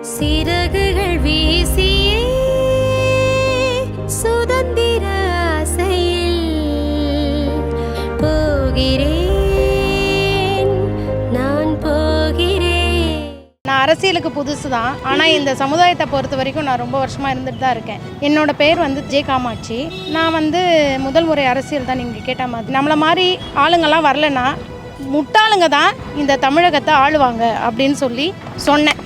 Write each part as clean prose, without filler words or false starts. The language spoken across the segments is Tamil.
சிறகுகள் வீசியே சுதந்திர ஆசையில் போகிறேன், நான் போகிறேன். நான் அரசியலுக்கு புதுசு தான். ஆனால் இந்த சமுதாயத்தை பொறுத்த வரைக்கும் நான் ரொம்ப வருஷமாக இருந்துட்டு தான் இருக்கேன். என்னோட பேர் ஜே காமாட்சி. நான் முதல் முறை அரசியல் தான் நீங்கள் கேட்ட மாதிரி. நம்மளை மாதிரி ஆளுங்கள்லாம் வரலன்னா முட்டாளுங்க தான் இந்த தமிழகத்தை ஆளுவாங்க அப்படின்னு சொல்லி சொன்னேன்.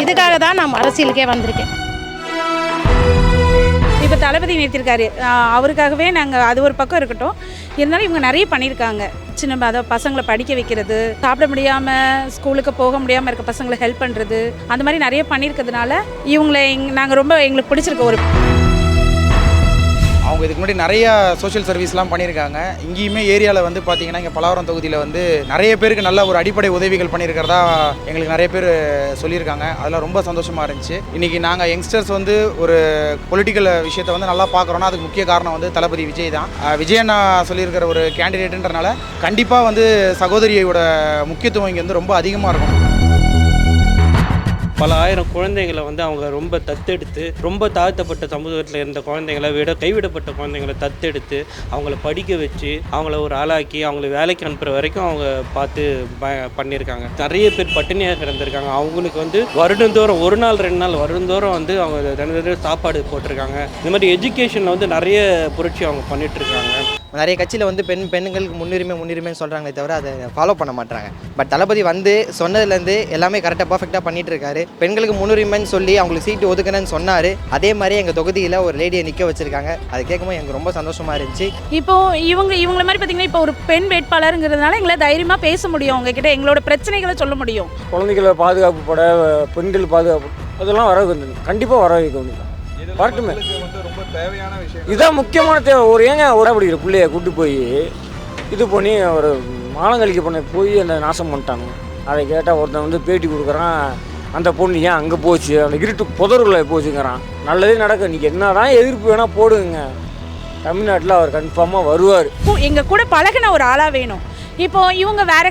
இதுக்காக தான் நான் அரசியலுக்கே வந்திருக்கேன். இப்போ தளபதி நிறுத்திருக்காரு, அவருக்காகவே நாங்கள் அது ஒரு பக்கம் இருக்கட்டும். இருந்தாலும் இவங்க நிறைய பண்ணியிருக்காங்க. சின்ன அதை பசங்களை படிக்க வைக்கிறது, சாப்பிட முடியாமல் ஸ்கூலுக்கு போக முடியாமல் இருக்க பசங்களை ஹெல்ப் பண்ணுறது, அந்த மாதிரி நிறைய பண்ணியிருக்கிறதுனால இவங்களை நாங்கள் ரொம்ப எங்களுக்கு பிடிச்சிருக்க ஒரு. அவங்க இதுக்கு முன்னாடி நிறைய சோஷியல் சர்வீஸ்லாம் பண்ணியிருக்காங்க. இங்கேயுமே ஏரியாவில் பார்த்தீங்கன்னா இங்கே பலாவரம் தொகுதியில் நிறைய பேருக்கு நல்ல ஒரு அடிப்படை உதவிகள் பண்ணியிருக்கிறதா எங்களுக்கு நிறைய பேர் சொல்லியிருக்காங்க. அதெல்லாம் ரொம்ப சந்தோஷமாக இருந்துச்சு. இன்றைக்கி நாங்கள் யங்ஸ்டர்ஸ் ஒரு பொலிட்டிக்கல் விஷயத்தை நல்லா பார்க்குறோன்னா அதுக்கு முக்கிய காரணம் தளபதி விஜய் தான். விஜயண்ணா சொல்லியிருக்கிற ஒரு கேண்டிடேட்டுன்றனால கண்டிப்பாக சகோதரியோட முக்கியத்துவம் இங்கே ரொம்ப அதிகமாக இருக்கும். பல ஆயிரம் குழந்தைங்களை அவங்க ரொம்ப தத்தெடுத்து, ரொம்ப தாழ்த்தப்பட்ட சமூகத்தில் இருந்த குழந்தைங்களை கைவிடப்பட்ட குழந்தைங்களை தத்தெடுத்து அவங்கள படிக்க வச்சு அவங்கள ஒரு ஆளாக்கி அவங்கள வேலைக்கு அனுப்புகிற வரைக்கும் அவங்க பார்த்து பண்ணியிருக்காங்க. நிறைய பேர் பட்டினியாக கிடந்திருக்காங்க. அவங்களுக்கு வருடந்தோறும் 1 நாள் 2 நாள் வருடந்தோறும் அவங்க தினம் சாப்பாடு போட்டிருக்காங்க. இந்த மாதிரி எஜுகேஷனில் நிறைய புரட்சி அவங்க பண்ணிகிட்ருக்காங்க. நிறைய கட்சியில் பெண்களுக்கு முன்னுரிமைன்னு சொல்கிறாங்களே தவிர அதை ஃபாலோ பண்ண மாட்டாங்க. பட் தளபதி சொன்னதுலேருந்து எல்லாமே கரெக்டாக பர்ஃபெக்டாக பண்ணிகிட்டு இருக்காரு. பெண்களுக்கு முன்னுரிமைன்னு சொல்லி அவங்களுக்கு சீட்டு ஒதுக்குறேன்னு சொன்னார். அதே மாதிரி எங்கள் தொகுதியில் ஒரு லேடியை நிற்க வச்சுருக்காங்க. அது கேட்கும்போது எனக்கு ரொம்ப சந்தோஷமாக இருந்துச்சு. இப்போது இவங்களை மாதிரி பார்த்திங்கன்னா இப்போ ஒரு பெண் வேட்பாளருங்கிறதுனால எங்களை தைரியமாக பேச முடியும், அவங்கக்கிட்ட எங்களோட பிரச்சனைகளை சொல்ல முடியும். குழந்தைகளை பாதுகாப்பு பட, பெண்கள் பாதுகாப்பு அதெல்லாம் வர கண்டிப்பாக வர வைக்க வரட்டுமே. இதுதான் முக்கியமான தேவை. ஒரு படிக்கிற பிள்ளைய கூட்டு போய் இது பண்ணி ஒரு மாலங்கழிக்க பண்ண போய் அந்த நாசம் பண்ணிட்டாங்க. அதை கேட்டால் ஒருத்தன் பேட்டி கொடுக்குறான், அந்த பொண்ணு ஏன் அங்கே போச்சு, அந்த இருட்டு புதருக்குள்ளே போச்சுங்கிறான். நல்லதே நடக்கும். இன்றைக்கி என்ன தான் எதிர்ப்பு வேணால் போடுங்க, தமிழ்நாட்டில் அவர் கன்ஃபார்மாக வருவார். எங்கள் கூட பழகின ஒரு ஆளாக வேணும். இப்போ இவங்க வேற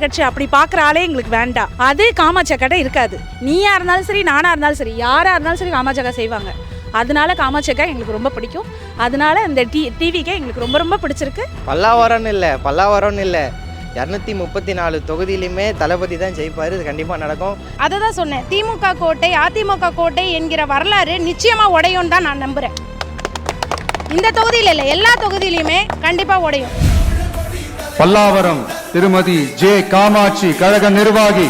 கட்சி அப்படி பார்க்குற ஆளே எங்களுக்கு வேண்டாம். அது காமாட்சி அக்காட்ட இருக்காது. நீயா இருந்தாலும் சரி, நானாக இருந்தாலும் சரி, யாராக இருந்தாலும் சரி காமாட்சி அக்கா செய்வாங்க. அதனால காமாட்சி அக்கா எங்களுக்கு ரொம்ப பிடிக்கும். அதனால இந்த டிவிக்கே எங்களுக்கு ரொம்ப ரொம்ப பிடிச்சிருக்கு. பல்லாவரம்னு இல்லை 234 தொகுதியிலுமே தளபதி தான் ஜெயிப்பார். இது கண்டிப்பாக நடக்கும். அதை தான் சொன்னேன். திமுக கோட்டை, அதிமுக கோட்டை என்கிற வரலாறு நிச்சயமாக உடையும் தான் நான் நம்புகிறேன். இந்த தொகுதியில் இல்லை, எல்லா தொகுதியிலையுமே கண்டிப்பாக உடையும். பல்லாவரம் திருமதி ஜே காமாட்சி, கழக நிர்வாகி.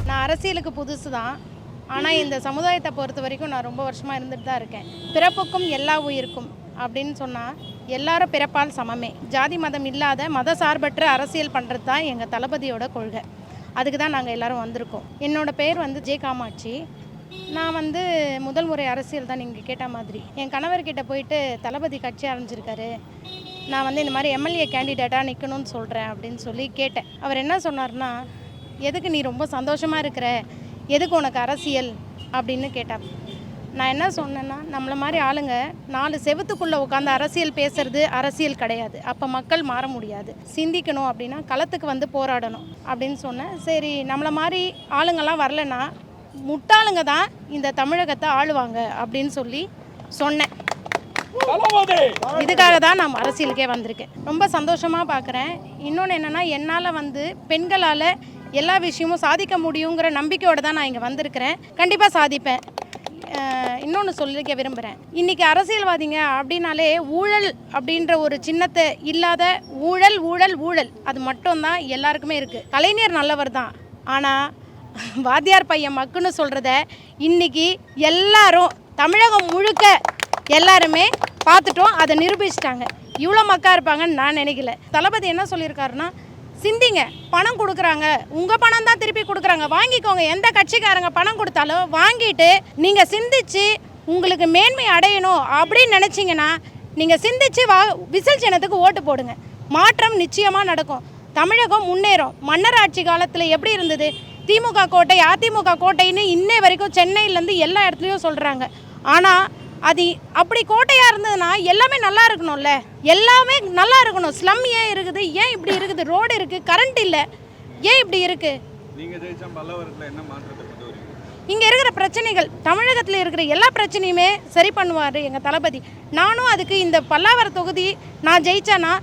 நான் அரசியலுக்கு புதுசு தான். ஆனால் இந்த சமுதாயத்தை பொறுத்த வரைக்கும் நான் ரொம்ப வருஷமாக இருந்துட்டு தான் இருக்கேன். பிறப்புக்கும் எல்லா உயிருக்கும் அப்படின்னு சொன்னால் எல்லாரும் பிறப்பால் சமமே. ஜாதி மதம் இல்லாத மத சார்பற்ற அரசியல் பண்ணுறது தான் எங்கள் தளபதியோட கொள்கை. அதுக்கு தான் நாங்கள் எல்லோரும் வந்திருக்கோம். என்னோட பேர் ஜே காமாட்சி. நான் முதல் முறை அரசியல் தான் நீங்கள் கேட்ட மாதிரி. என் கணவர்கிட்ட போயிட்டு தளபதி கட்சி ஆரம்பிச்சிருக்காரு, நான் இந்த மாதிரி எம்எல்ஏ கேண்டிடேட்டாக நிற்கணும்னு சொல்கிறேன் அப்படின்னு சொல்லி கேட்டேன். அவர் என்ன சொன்னார்னா, எதுக்கு நீ ரொம்ப சந்தோஷமாக இருக்கிற, எதுக்கு உனக்கு அரசியல் அப்படின்னு கேட்டார். நான் என்ன சொன்னேன்னா, நம்மளை மாதிரி ஆளுங்க 4 செவத்துக்குள்ளே உட்காந்து அரசியல் பேசுறது அரசியல் கிடையாது. அப்போ மக்கள் மாற முடியாது. சிந்திக்கணும் அப்படின்னா களத்துக்கு போராடணும் அப்படின்னு சொன்னேன். சரி, நம்மளை மாதிரி ஆளுங்கள்லாம் வரலன்னா முட்டாளுங்க தான் இந்த தமிழகத்தை ஆளுவாங்க அப்படின்னு சொல்லி சொன்னேன். இதுக்காக தான் நான் அரசியலுக்கே வந்திருக்கேன். ரொம்ப சந்தோஷமாக பார்க்குறேன். இன்னொன்று என்னென்னா, என்னால் பெண்களால் எல்லா விஷயமும் சாதிக்க முடியுங்கிற நம்பிக்கையோடு தான் நான் இங்கே வந்திருக்கிறேன். கண்டிப்பாக சாதிப்பேன். இன்னொன்று சொல்லிக்க விரும்புகிறேன். இன்றைக்கி அரசியல்வாதிங்க அப்படின்னாலே ஊழல் அப்படின்ற ஒரு சின்னத்தை இல்லாத ஊழல் ஊழல் ஊழல் அது மட்டும்தான் எல்லாருக்குமே இருக்குது. கலைஞர் நல்லவர் தான், ஆனால் வாத்தியார் பையன் மக்குன்னு சொல்கிறத இன்றைக்கி எல்லாரும் தமிழகம் முழுக்க எல்லாருமே பார்த்துட்டோம், அதை நிரூபிச்சிட்டாங்க. இவ்வளோ மக்கா இருப்பாங்கன்னு நான் நினைக்கல. தளபதி என்ன சொல்லியிருக்காருன்னா, சிந்திங்க, பணம் கொடுக்குறாங்க, உங்கள் பணம் தான் திருப்பி கொடுக்குறாங்க, வாங்கிக்கோங்க. எந்த கட்சிக்காரங்க பணம் கொடுத்தாலும் வாங்கிட்டு நீங்கள் சிந்திச்சு உங்களுக்கு மேன்மை அடையணும் அப்படின்னு நினச்சிங்கன்னா நீங்கள் சிந்திச்சு விசில் சின்னத்துக்கு ஓட்டு போடுங்க. மாற்றம் நிச்சயமாக நடக்கும். தமிழகம் முன்னேறும். மன்னர் ஆட்சி காலத்தில் எப்படி இருந்தது? திமுக கோட்டை, அதிமுக கோட்டைன்னு இன்னை வரைக்கும் சென்னையிலேருந்து எல்லா இடத்துலையும் சொல்கிறாங்க. ஆனால் அது அப்படி கோட்டையாக இருந்ததுன்னா எல்லாமே நல்லா இருக்கணும்ல, எல்லாமே நல்லா இருக்கணும். ஸ்லம் ஏன் இருக்குது? ஏன் இப்படி இருக்குது? ரோடு இருக்குது, கரண்ட் இல்லை, ஏன் இப்படி இருக்குது? நீங்கள் ஜெயிச்சா பல்லாவரத்தில் என்ன மாற்றத்தை கொண்டு வரீங்க? இங்கே இருக்கிற பிரச்சனைகள், தமிழகத்தில் இருக்கிற எல்லா பிரச்சனையுமே சரி பண்ணுவார் எங்கள் தளபதி. நானும் அதுக்கு இந்த பல்லாவரம் தொகுதி நான் ஜெயித்தேன்னா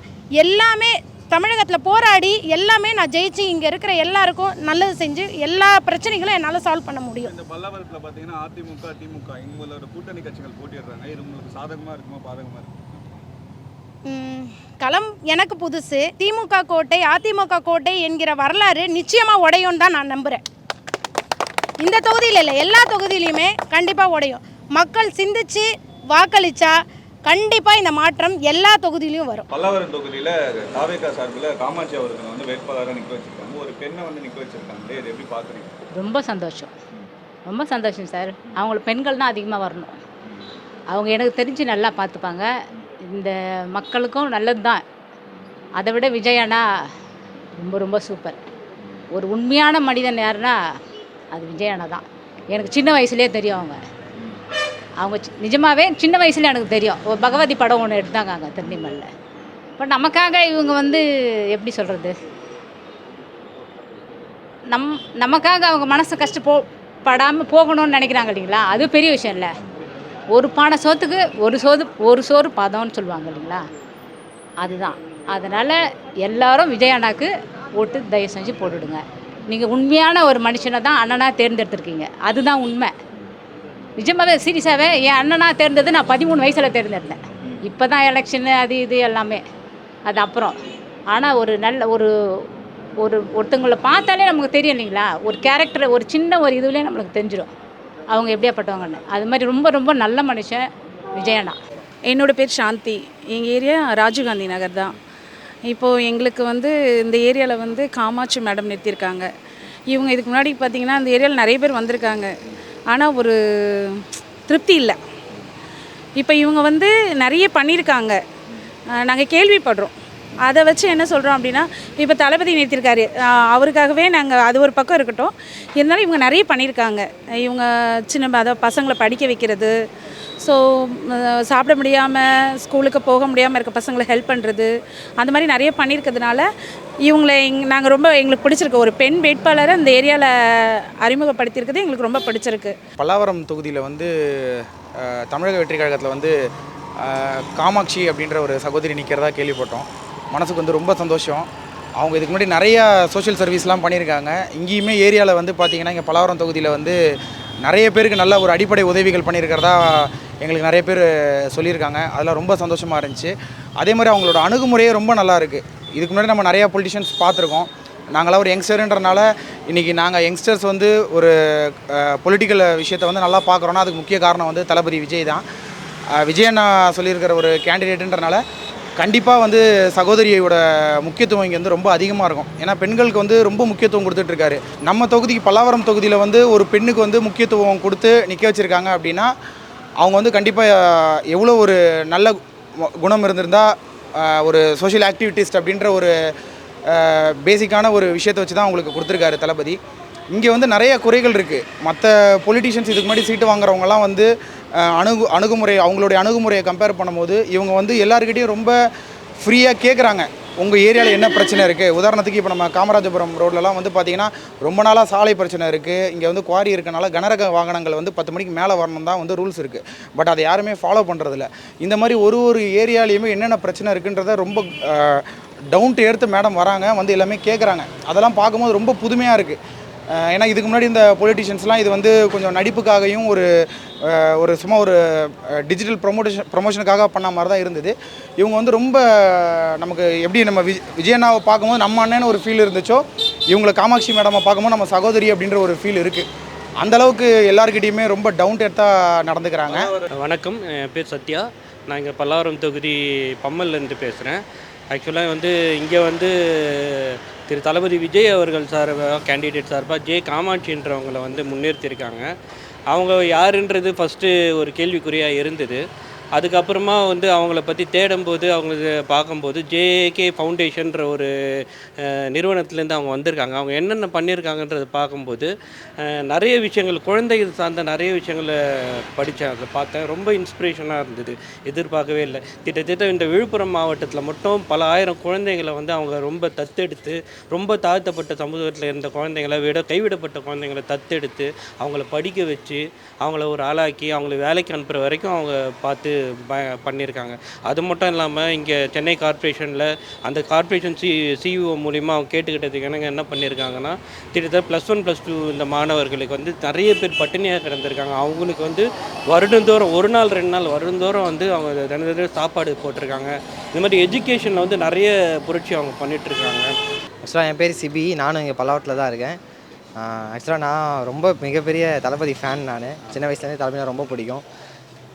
எல்லாமே தமிழகத்தில் போராடி எல்லாமே நான் ஜெயிச்சு இங்கே இருக்கிற எல்லாருக்கும் நல்லது செஞ்சு எல்லா பிரச்சனைகளும் என்னால் சால்வ் பண்ண முடியும். இந்த பல்லாவரத்தில் பார்த்தீங்கன்னா அதிமுக, திமுக இவங்களோட கூட்டணி கட்சிகள் போட்டிடுறாங்க. இது உங்களுக்கு சாதகமாக இருக்குமா, பாதகமாக இருக்குமா? களம் எனக்கு புதுசு. திமுக கோட்டை, அதிமுக கோட்டை என்கிற வரலாறு நிச்சயமாக உடையும் தான் நான் நம்புகிறேன். இந்த தொகுதியில் இல்லை, எல்லா தொகுதியிலையுமே கண்டிப்பாக உடையும். மக்கள் சிந்திச்சு வாக்களித்தா கண்டிப்பாக இந்த மாற்றம் எல்லா தொகுதியிலையும் வரும். பல்லாவரம் தொகுதியில் தாவேகா சார்பில் காமாட்சி அவர்கள் வந்து வேட்பாளராக நிற்க வச்சிருக்காங்க. ஒரு பெண்ணை வந்து நிற்க வச்சிருக்காங்க. இதை எப்படி பார்க்குறீங்க? ரொம்ப சந்தோஷம், ரொம்ப சந்தோஷம் சார். அவங்கள பெண்கள் தான் அதிகமாக வரணும். அவங்க எனக்கு தெரிஞ்சு நல்லா பார்த்துப்பாங்க. இந்த மக்களுக்கும் நல்லது தான். அதை விட விஜயண்ணா ரொம்ப ரொம்ப சூப்பர். ஒரு உண்மையான மனிதன் யாருன்னா அது விஜயண்ணா தான். எனக்கு சின்ன வயசுலேயே தெரியும். அவங்க நிஜமாகவே சின்ன வயசுல எனக்கு தெரியும். ஒரு பகவதி படம் ஒன்று எடுத்தாங்க அங்கே திருநெல்வேலியில். பட் நமக்காக இவங்க வந்து எப்படி சொல்கிறது, நமக்காக அவங்க மனசு கஷ்டப்படாமல் போகணும்னு நினைக்கிறாங்க இல்லைங்களா? அது பெரிய விஷயம் இல்லை. ஒரு பானை சோத்துக்கு ஒரு சோறு பதம்னு சொல்லுவாங்க இல்லைங்களா? அதுதான். அதனால் எல்லாரும் விஜயண்ணாக்கு ஓட்டு தயவு செஞ்சு போட்டுவிடுங்க. நீங்கள் உண்மையான ஒரு மனுஷனை தான் அண்ணனாக தேர்ந்தெடுத்துருக்கீங்க. அதுதான் உண்மை. நிஜமாகவே சீரியஸாகவே என் அண்ணனாக தேர்ந்தது நான் 13 வயசில் தேர்ந்தெடுத்தேன். இப்போ தான் எலெக்ஷனு அது இது எல்லாமே அது அப்புறம். ஆனால் ஒரு நல்ல ஒருத்தங்களை பார்த்தாலே நமக்கு தெரியும் இல்லைங்களா? ஒரு கேரக்டர், ஒரு சின்ன ஒரு இதுலேயே நம்மளுக்கு தெரிஞ்சிடும் அவங்க எப்படியாப்பட்டவங்கன்னு. அது மாதிரி ரொம்ப ரொம்ப நல்ல மனுஷன் விஜயண்ணா. என்னோடய பேர் சாந்தி. எங்கள் ஏரியா ராஜீவ்காந்தி நகர் தான். இப்போது எங்களுக்கு வந்து இந்த ஏரியாவில் வந்து காமாட்சி மேடம் நிறுத்தியிருக்காங்க. இவங்க இதுக்கு முன்னாடி பார்த்திங்கன்னா இந்த ஏரியாவில் நிறைய பேர் வந்திருக்காங்க. ஆனால் ஒரு திருப்தி இல்லை. இப்போ இவங்க வந்து நிறைய பண்ணியிருக்காங்க, நாங்கள் கேள்விப்படுறோம். அதை வச்சு என்ன சொல்கிறோம் அப்படின்னா, இப்போ தளபதி நிறுத்தியிருக்காரு, அவருக்காகவே நாங்கள் அது ஒரு பக்கம் இருக்கட்டும். இருந்தாலும் இவங்க நிறைய பண்ணியிருக்காங்க. இவங்க அதாவது பசங்களை படிக்க வைக்கிறது, ஸோ சாப்பிட முடியாமல் ஸ்கூலுக்கு போக முடியாமல் இருக்க பசங்களை ஹெல்ப் பண்ணுறது, அந்த மாதிரி நிறைய பண்ணியிருக்கிறதுனால இவங்களை எங்களுக்கு பிடிச்சிருக்கு. ஒரு பெண் வேட்பாளரை இந்த ஏரியாவில் அறிமுகப்படுத்தியிருக்கிறது எங்களுக்கு ரொம்ப பிடிச்சிருக்கு. பல்லாவரம் தொகுதியில் வந்து தமிழக வெற்றி கழகத்தில் வந்து காமாட்சி அப்படின்ற ஒரு சகோதரி நிற்கிறதா கேள்விப்பட்டோம். மனசுக்கு வந்து ரொம்ப சந்தோஷம். அவங்க இதுக்கு முன்னாடி நிறையா சோஷியல் சர்வீஸ்லாம் பண்ணியிருக்காங்க. இங்கேயுமே ஏரியாவில் வந்து பார்த்திங்கன்னா இங்கே பல்லாவரம் தொகுதியில் வந்து நிறைய பேருக்கு நல்ல ஒரு அடிப்படை உதவிகள் பண்ணியிருக்கிறதா எங்களுக்கு நிறைய பேர் சொல்லியிருக்காங்க. அதெல்லாம் ரொம்ப சந்தோஷமாக இருந்துச்சு. அதே மாதிரி அவங்களோட அணுகுமுறையே ரொம்ப நல்லா இருக்குது. இதுக்கு முன்னாடி நம்ம நிறையா பொலிட்டிஷியன்ஸ் பார்த்துருக்கோம். நாங்களாம் ஒரு யங்ஸ்டர்ன்றனால இன்றைக்கி நாங்கள் யங்ஸ்டர்ஸ் வந்து ஒரு பொலிட்டிக்கல் விஷயத்தை வந்து நல்லா பார்க்குறோன்னா அதுக்கு முக்கிய காரணம் வந்து தளபதி விஜய் தான். விஜயண்ணா சொல்லியிருக்கிற ஒரு கேண்டிடேட்டுன்றனால கண்டிப்பாக வந்து சகோதரியோட முக்கியத்துவம் இங்கே வந்து ரொம்ப அதிகமாக இருக்கும். ஏன்னா பெண்களுக்கு வந்து ரொம்ப முக்கியத்துவம் கொடுத்துட்ருக்காரு. நம்ம தொகுதிக்கு பல்லாவரம் தொகுதியில் வந்து ஒரு பெண்ணுக்கு வந்து முக்கியத்துவம் கொடுத்து நிற்க வச்சுருக்காங்க அப்படின்னா அவங்க வந்து கண்டிப்பாக எவ்வளோ ஒரு நல்ல குணம் இருந்திருந்தால் ஒரு சோஷியல் ஆக்டிவிட்டிஸ்ட் அப்படின்ற ஒரு பேசிக்கான ஒரு விஷயத்தை வச்சு தான் அவங்களுக்கு கொடுத்துருக்காரு தளபதி. இங்கே வந்து நிறைய குறைகள் இருக்குது. மற்ற பொலிட்டிஷியன்ஸ் இதுக்கு முன்னாடி சீட்டு வாங்குறவங்கலாம் வந்து அணுகுமுறை அவங்களுடைய அணுகுமுறையை கம்பேர் பண்ணும்போது இவங்க வந்து எல்லாருக்கிட்டையும் ரொம்ப ஃப்ரீயாக கேட்குறாங்க, உங்கள் ஏரியாவில் என்ன பிரச்சனை இருக்குது. உதாரணத்துக்கு இப்போ நம்ம காமராஜபுரம் ரோட்லலாம் வந்து பார்த்திங்கன்னா ரொம்ப நாளாக சாலை பிரச்சனை இருக்குது. இங்கே வந்து குவாரி இருக்கனால கனரக வாகனங்கள் வந்து 10 மணிக்கு மேலே வரணும் தான் வந்து ரூல்ஸ் இருக்குது. பட் அதை யாருமே ஃபாலோ பண்ணுறதில்ல. இந்த மாதிரி ஒரு ஏரியாலையுமே என்னென்ன பிரச்சனை இருக்குன்றத ரொம்ப டவுன் டு எர்த் மேடம் வராங்க, வந்து எல்லாமே கேட்குறாங்க. அதெல்லாம் பார்க்கும்போது ரொம்ப புதுமையாக இருக்குது. ஏன்னா இதுக்கு முன்னாடி இந்த பொலிட்டிஷியன்ஸ்லாம் இது வந்து கொஞ்சம் நடிப்புக்காகவும் ஒரு சும்மா ஒரு டிஜிட்டல் ப்ரொமோஷனுக்காக பண்ண மாதிரி தான் இருந்தது. இவங்க வந்து ரொம்ப நமக்கு எப்படி நம்ம விஜயண்ணாவை பார்க்கும்போது நம்ம அண்ணன்னு ஒரு ஃபீல் இருந்துச்சோ, இவங்களை காமாட்சி மேடமை பார்க்கும்போது நம்ம சகோதரி அப்படின்ற ஒரு ஃபீல் இருக்குது. அந்தளவுக்கு எல்லாருக்கிட்டையுமே ரொம்ப டவுன் டு எர்த்தாக நடந்துக்கிறாங்க. வணக்கம், என் பேர் சத்யா. நான் இங்கே பல்லாவரம் தொகுதி பம்மல்லேருந்து பேசுகிறேன். ஆக்சுவலாக வந்து இங்கே வந்து திரு தளபதி விஜய் அவர்கள் கேண்டிடேட் சார்பாக ஜே காமாட்சின்றவங்களை வந்து முன்னிறுத்தியிருக்காங்க. அவங்க யாருன்றது ஃபஸ்ட்டு ஒரு கேள்விக்குறியாக இருந்தது. அதுக்கப்புறமா வந்து அவங்கள பற்றி தேடும்போது அவங்களுக்கு பார்க்கும்போது ஜேகே ஃபவுண்டேஷன்ற ஒரு நிறுவனத்துலேருந்து அவங்க வந்திருக்காங்க. அவங்க என்னென்ன பண்ணியிருக்காங்கன்றதை பார்க்கும்போது நிறைய விஷயங்கள் குழந்தைகள் சார்ந்த நிறைய விஷயங்களை படித்தேன், அதை பார்த்தேன். ரொம்ப இன்ஸ்பிரேஷனாக இருந்தது, எதிர்பார்க்கவே இல்லை. கிட்டத்தட்ட இந்த விழுப்புரம் மாவட்டத்தில் மட்டும் பல ஆயிரம் குழந்தைங்களை வந்து அவங்க ரொம்ப தத்தெடுத்து, ரொம்ப தாழ்த்தப்பட்ட சமூகத்தில் இருந்த குழந்தைங்களை கைவிடப்பட்ட குழந்தைங்களை தத்தெடுத்து அவங்கள படிக்க வச்சு அவங்கள ஒரு ஆளாக்கி அவங்கள வேலைக்கு அனுப்புகிற வரைக்கும் அவங்க பார்த்து பண்ணியிருக்காங்க. அது மட்டும் இல்லாமல் இங்கே சென்னை கார்ப்பரேஷனில் அந்த கார்ப்பரேஷன் சிஇஓ மூலிமா அவங்க கேட்டுக்கிட்டதுக்கு என்ன பண்ணியிருக்காங்கன்னா, கிட்டத்தட்ட +1 +2 இந்த மாணவர்களுக்கு வந்து நிறைய பேர் பட்டினியாக கிடந்திருக்காங்க. அவங்களுக்கு வந்து வருடந்தோறும் 1 நாள் 2 நாள் வருடந்தோறும் வந்து அவங்க தினந்தோறும் சாப்பாடு போட்டிருக்காங்க. இந்த மாதிரி எஜுகேஷனில் வந்து நிறைய புரட்சி அவங்க பண்ணிகிட்ருக்காங்க. ஆக்சுவலாக என் பேர் சிபி, நானும் இங்கே பல்லாவரத்தில் தான் இருக்கேன். ஆக்சுவலாக நான் ரொம்ப மிகப்பெரிய தளபதி ஃபேன். நான் சின்ன வயசுலேருந்தே தளபதி ரொம்ப பிடிக்கும்.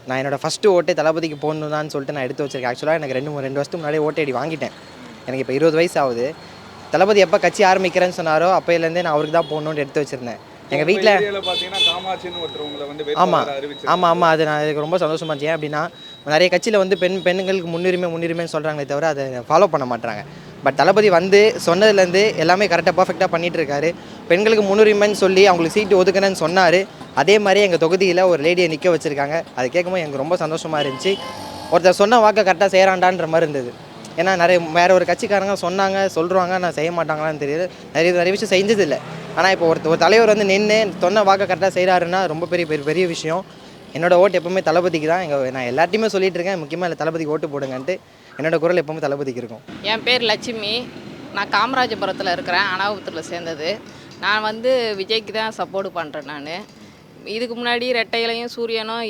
நான் என்னோடய ஃபஸ்ட்டு ஓட்டே தளபதிக்கு போடணும் தான் சொல்லிட்டு நான் எடுத்து வச்சிருக்கேன். ஆக்சுவலாக எனக்கு 2 வருஷத்துக்கு முன்னாடியே ஓட்டு ஐடி வாங்கிட்டேன். எனக்கு இப்போ 20 வயசு ஆகுது. தளபதி எப்போ கட்சி ஆரம்பிக்கிறேன்னு சொன்னாரோ அப்போலேருந்தே நான் அவருக்கு தான் போகணுன்னு எடுத்து வச்சுருந்தேன். எங்கள் வீட்டில் ஆமாம் அது நான் எனக்கு ரொம்ப சந்தோஷமாக இருந்துச்சு. ஏன் அப்படின்னா நிறைய கட்சியில் வந்து பெண்களுக்கு முன்னுரிமைன்னு சொல்கிறாங்களே தவிர அதை ஃபாலோ பண்ண மாட்டாங்க. பட் தளபதி வந்து சொன்னதுலேருந்து எல்லாமே கரெக்டாக பர்ஃபெக்டாக பண்ணிகிட்டு இருக்காரு. பெண்களுக்கு முன்னுரிமைன்னு சொல்லி அவங்களுக்கு சீட்டு ஒதுக்குனேன்னு சொன்னார். அதே மாதிரி எங்கள் தொகுதியில் ஒரு லேடியை நிற்க வச்சுருக்காங்க. அது கேட்கும்போது எனக்கு ரொம்ப சந்தோஷமாக இருந்துச்சு. ஒருத்தர் சொன்ன வாக்கை கரெக்டாக செய்கிறாண்டான்ற மாதிரி இருந்தது. ஏன்னா வேறு ஒரு கட்சிக்காரங்க சொல்கிறாங்க நான் செய்ய மாட்டாங்களான்னு தெரியுது. நிறைய விஷயம் செஞ்சதில்லை. ஆனால் இப்போ ஒரு தலைவர் வந்து நின்று சொன்ன வாக்கை கரெக்டாக செய்கிறாருன்னா ரொம்ப பெரிய விஷயம். என்னோடய ஓட்டு எப்போவுமே தளபதிக்கு தான். நான் எல்லாத்தையுமே சொல்லிட்டு இருக்கேன், முக்கியமாக இல்லை தளபதிக்கு ஓட்டு போடுங்கன்ட்டு. என்னோடய குரல் எப்போவுமே தளபதிக்கு இருக்கும். என் பேர் லட்சுமி, நான் காமராஜபுரத்தில் இருக்கிறேன், அனாபுரத்தில் சேர்ந்தது. நான் வந்து விஜய்க்கு தான் சப்போர்ட் பண்ணுறேன். நான் இதுக்கு முன்னாடி ரெட்டையிலையும் சூரியனும்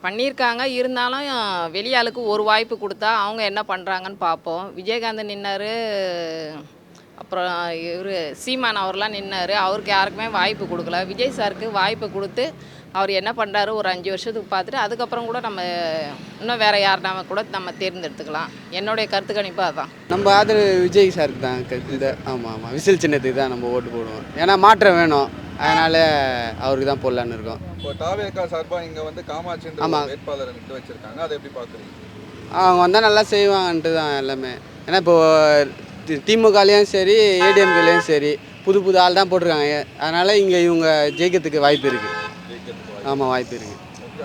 பண்ணியிருக்காங்க. இருந்தாலும் வெளியாளுக்கு ஒரு வாய்ப்பு கொடுத்தா அவங்க என்ன பண்ணுறாங்கன்னு பார்ப்போம். விஜயகாந்த் நின்னார், அப்புறம் இவர் சீமான் அவர்லாம் நின்னார். அவருக்கு யாருக்குமே வாய்ப்பு கொடுக்கல. விஜய் சாருக்கு வாய்ப்பு கொடுத்து அவர் என்ன பண்ணுறாரு ஒரு 5 வருஷத்துக்கு பார்த்துட்டு அதுக்கப்புறம் கூட நம்ம இன்னும் வேறு யாருனா கூட நம்ம தேர்ந்தெடுத்துக்கலாம். என்னுடைய கருத்து கணிப்பு அதுதான். நம்ம ஆதரவு விஜய் சாருக்கு தான். இந்த ஆமாம் விசில் சின்னத்துக்கு தான் நம்ம ஓட்டு போடுவோம். ஏன்னா மாற்றம் வேணும், அதனால் அவருக்கு தான் போடலான்னு இருக்கோம். இப்போ தாவேகா சார்பாக இங்கே வந்து காமாட்சி வேட்பாளரை நிற்க வச்சுருக்காங்க, அதை எப்படி பார்க்குறீங்க? அவங்க வந்தால் நல்லா செய்வாங்கன்ட்டு தான் எல்லாமே. ஏன்னா இப்போது திமுகலேயும் சரி ஏடிஎம்கேலேயும் சரி புது ஆள் தான் போட்டிருக்காங்க. அதனால் இங்கே இவங்க ஜெயிக்கிறதுக்கு வாய்ப்பு இருக்குது. ஆமாம் வாய்ப்பு இருக்குது.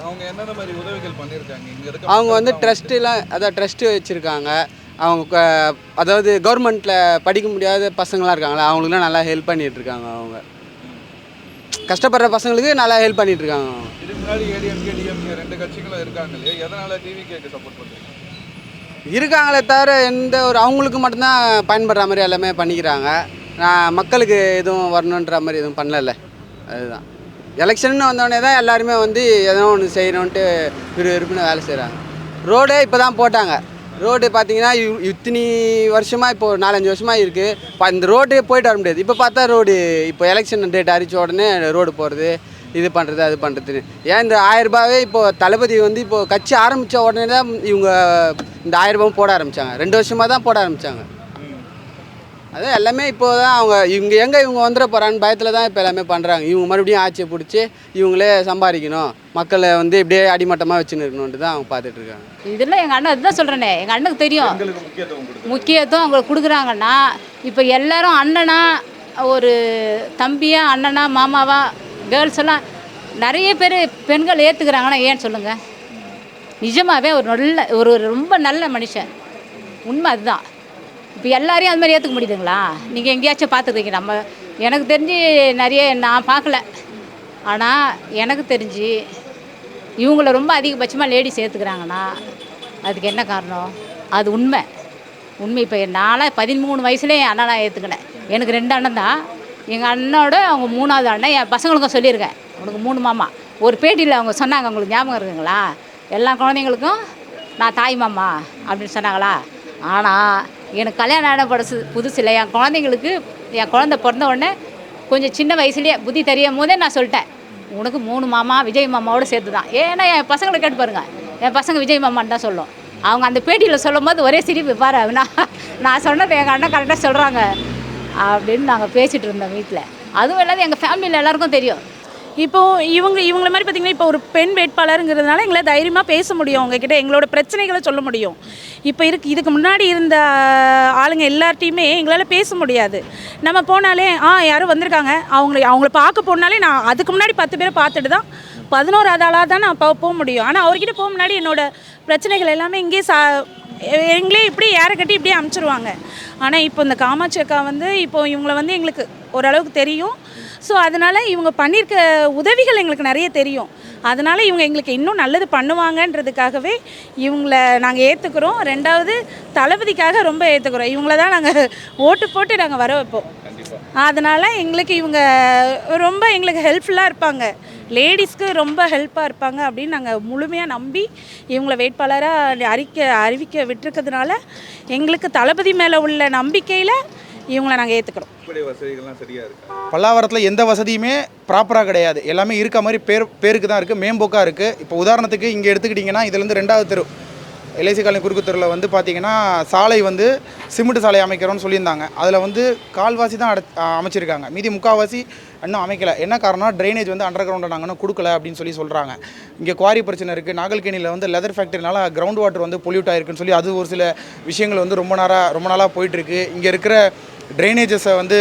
அவங்க என்னென்ன மாதிரி உதவிகள் பண்ணியிருக்காங்க இங்கே இருக்க? அவங்க வந்து ட்ரஸ்ட்டு வச்சுருக்காங்க. அவங்க அதாவது கவர்மெண்ட்டில் படிக்க முடியாத பசங்களாம் இருக்காங்களா, அவங்களுக்குலாம் நல்லா ஹெல்ப் பண்ணிகிட்ருக்காங்க. அவங்க கஷ்டப்படுற பசங்களுக்கு நல்லா ஹெல்ப் பண்ணிகிட்ருக்காங்க. இதுக்கு முன்னாடி ஏடிஎம்கே டிஎம்கே 2 கட்சிகளும் இருக்காங்க இல்லையா, எதனால் டிவிகேக்கு சப்போர்ட் பண்ணுறீங்க? இருக்காங்களே தவிர எந்த ஒரு அவங்களுக்கு மட்டும்தான் பயன்படுற மாதிரி எல்லாமே பண்ணிக்கிறாங்க. மக்களுக்கு எதுவும் வரணுன்ற மாதிரி எதுவும் பண்ணல. அதுதான் எலெக்ஷன் வந்தோடனே தான் எல்லாருமே வந்து எதனா ஒன்று செய்யணுன்ட்டு விரும்பின வேலை செய்கிறாங்க. ரோடே இப்போ தான் போட்டாங்க. ரோடு பார்த்தீங்கன்னா இத்தனி வருஷமாக இப்போது 4-5 வருஷமாக இருக்குது. இப்போ இந்த ரோடு போயிட்டு வர முடியாது. இப்போ பார்த்தா ரோடு இப்போ எலெக்ஷன் டேட் அறிவித்த உடனே ரோடு போகிறது, இது பண்ணுறது அது பண்ணுறதுன்னு. ஏன் இந்த 1000 ரூபாவே இப்போது தளபதி வந்து இப்போது கட்சி ஆரம்பித்த உடனே தான் இவங்க இந்த 1000 ரூபாவும் போட ஆரம்பித்தாங்க. 2 வருஷமாக தான் போட ஆரம்பித்தாங்க. அது எல்லாமே இப்போ தான் இவங்க வந்துட போகிறான்னு பயத்தில் தான் இப்போ எல்லாமே பண்ணுறாங்க. இவங்க மறுபடியும் ஆட்சியை பிடிச்சி இவங்களே சம்பாதிக்கணும், மக்களை வந்து இப்படியே அடிமட்டமாக வச்சுன்னு இருக்கணுன்ட்டு தான் அவங்க பார்த்துட்ருக்காங்க. இதெல்லாம் எங்கள் அண்ணன் அதுதான் சொல்கிறேனே, எங்கள் அண்ணனுக்கு தெரியும் முக்கியத்துவம் அவங்களுக்கு கொடுக்குறாங்கன்னா. இப்போ எல்லோரும் அண்ணனா, ஒரு தம்பியா, அண்ணனா, மாமாவா, கேர்ள்ஸ் எல்லாம் நிறைய பேர் பெண்கள் ஏற்றுக்கிறாங்கன்னா ஏன்னு சொல்லுங்கள். நிஜமாகவே ஒரு ரொம்ப நல்ல மனுஷன், உண்மை அதுதான். இப்போ எல்லாரையும் அது மாதிரி ஏற்றுக்க முடியுதுங்களா? நீங்கள் எங்கேயாச்சும் பார்த்துருக்கீங்க? எனக்கு தெரிஞ்சு நிறைய நான் பார்க்கல. ஆனால் எனக்கு தெரிஞ்சு இவங்கள ரொம்ப அதிகபட்சமாக லேடிஸ் ஏற்றுக்கிறாங்கன்னா அதுக்கு என்ன காரணம்? அது உண்மை. இப்போ நான்லாம் 13 வயசுலேயே என் அண்ணனா ஏற்றுக்கினேன். எனக்கு 2 அண்ணன் தான். எங்கள் அண்ணனோட அவங்க 3வது அண்ணன். என் பசங்களுக்கும் சொல்லியிருக்கேன், உனக்கு 3 மாமா. ஒரு பேட்டியில் அவங்க சொன்னாங்க, உங்களுக்கு ஞாபகம் இருக்குங்களா? எல்லா குழந்தைங்களுக்கும் நான் தாய் மாமா அப்படின்னு சொன்னாங்களா? ஆனால் எனக்கு கல்யாணம் ஆன புதுசில் என் குழந்தைங்களுக்கு, என் குழந்தை பிறந்த உடனே கொஞ்சம் சின்ன வயசுலேயே புத்தி தெரியும் போதே நான் சொல்லிட்டேன், உனக்கு 3 மாமா விஜய் மாமாவோடு சேர்த்து தான். ஏன்னா என் பசங்களை கேட்டு பாருங்கள், என் பசங்க விஜய் மாமான்னு தான் சொல்லும். அவங்க அந்த பேட்டியில் சொல்லும் போது ஒரே சிரிப்பு. பாரு, நான் சொன்னது எங்கள் அண்ணன் கரெக்டாக சொல்கிறாங்க அப்படின்னு நாங்கள் பேசிகிட்டு இருந்தோம் வீட்டில். அதுவும் இல்லாத எங்கள் ஃபேமிலியில் எல்லாருக்கும் தெரியும். இப்போது இவங்கள மாதிரி பார்த்திங்கன்னா இப்போ ஒரு பெண் வேட்பாளருங்கிறதுனால எங்களால் தைரியமாக பேச முடியும், அவங்கக்கிட்ட எங்களோட பிரச்சனைகளை சொல்ல முடியும். இப்போ இதுக்கு முன்னாடி இருந்த ஆளுங்க எல்லார்ட்டையுமே எங்களால் பேச முடியாது. நம்ம போனாலே யாரும் வந்திருக்காங்க, அவங்கள பார்க்க போனாலே நான் அதுக்கு முன்னாடி 10 பேரை பார்த்துட்டு தான் 11வது ஆளாக தான் நான் போக முடியும். ஆனால் அவர்கிட்ட போக முன்னாடி என்னோடய பிரச்சனைகள் எல்லாமே இங்கே எங்களே இப்படி ஏற கட்டி இப்படியே அமுச்சிருவாங்க. ஆனால் இப்போ இந்த காமாட்சி அக்கா வந்து இப்போ இவங்கள வந்து எங்களுக்கு ஓரளவுக்கு தெரியும். ஸோ அதனால் இவங்க பண்ணியிருக்க உதவிகள் எங்களுக்கு நிறைய தெரியும். அதனால் இவங்க எங்களுக்கு இன்னும் நல்லது பண்ணுவாங்கன்றதுக்காகவே இவங்கள நாங்கள் ஏற்றுக்கிறோம். 2வது தளபதிக்காக ரொம்ப ஏற்றுக்கிறோம். இவங்கள தான் நாங்கள் ஓட்டு போட்டு நாங்கள் வர வைப்போம். அதனால் எங்களுக்கு இவங்க ரொம்ப எங்களுக்கு ஹெல்ப்ஃபுல்லாக இருப்பாங்க, லேடிஸ்க்கு ரொம்ப ஹெல்ப்பாக இருப்பாங்க அப்படின்னு நாங்கள் முழுமையாக நம்பி இவங்களை வேட்பாளராக அறிவிக்க விட்டுருக்கிறதுனால எங்களுக்கு தளபதி மேலே உள்ள நம்பிக்கையில் இவங்களை நாங்கள் ஏற்றுக்கிறோம். வசதிகள்லாம் சரியா இருக்கு. பல்லாவரத்தில் எந்த வசதியுமே ப்ராப்பராக கிடையாது. எல்லாமே இருக்க மாதிரி பேருக்கு தான் இருக்குது, மேம்போக்காக இருக்குது. இப்போ உதாரணத்துக்கு இங்கே எடுத்துக்கிட்டிங்கன்னா இதுலேருந்து 2வது தெரு எல்ஐசி காலனி குறுக்கு தெருவில் வந்து பார்த்திங்கன்னா சாலை வந்து சிமெண்ட் சாலை அமைக்கிறோன்னு சொல்லியிருந்தாங்க. அதில் வந்து கால்வாசி தான் அமைச்சிருக்காங்க, மீதி முக்கால்வாசி இன்னும் அமைக்கலை. என்ன காரணம், ட்ரைனேஜ் வந்து அண்டர் கிரவுண்டில் நாங்கள் இன்னும் கொடுக்கல அப்படின்னு சொல்கிறாங்க. இங்கே குவாரி பிரச்சனை இருக்குது. நாகல்கேணியில் வந்து லெதர் ஃபேக்ட்ரினால கிரவுண்ட் வாட்டர் வந்து பொல்யூட் ஆகிருக்குன்னு சொல்லி அது ஒரு சில விஷயங்கள் வந்து ரொம்ப நாளாக போயிட்டுருக்கு. இங்கே இருக்கிற ட்ரைனேஜஸை வந்து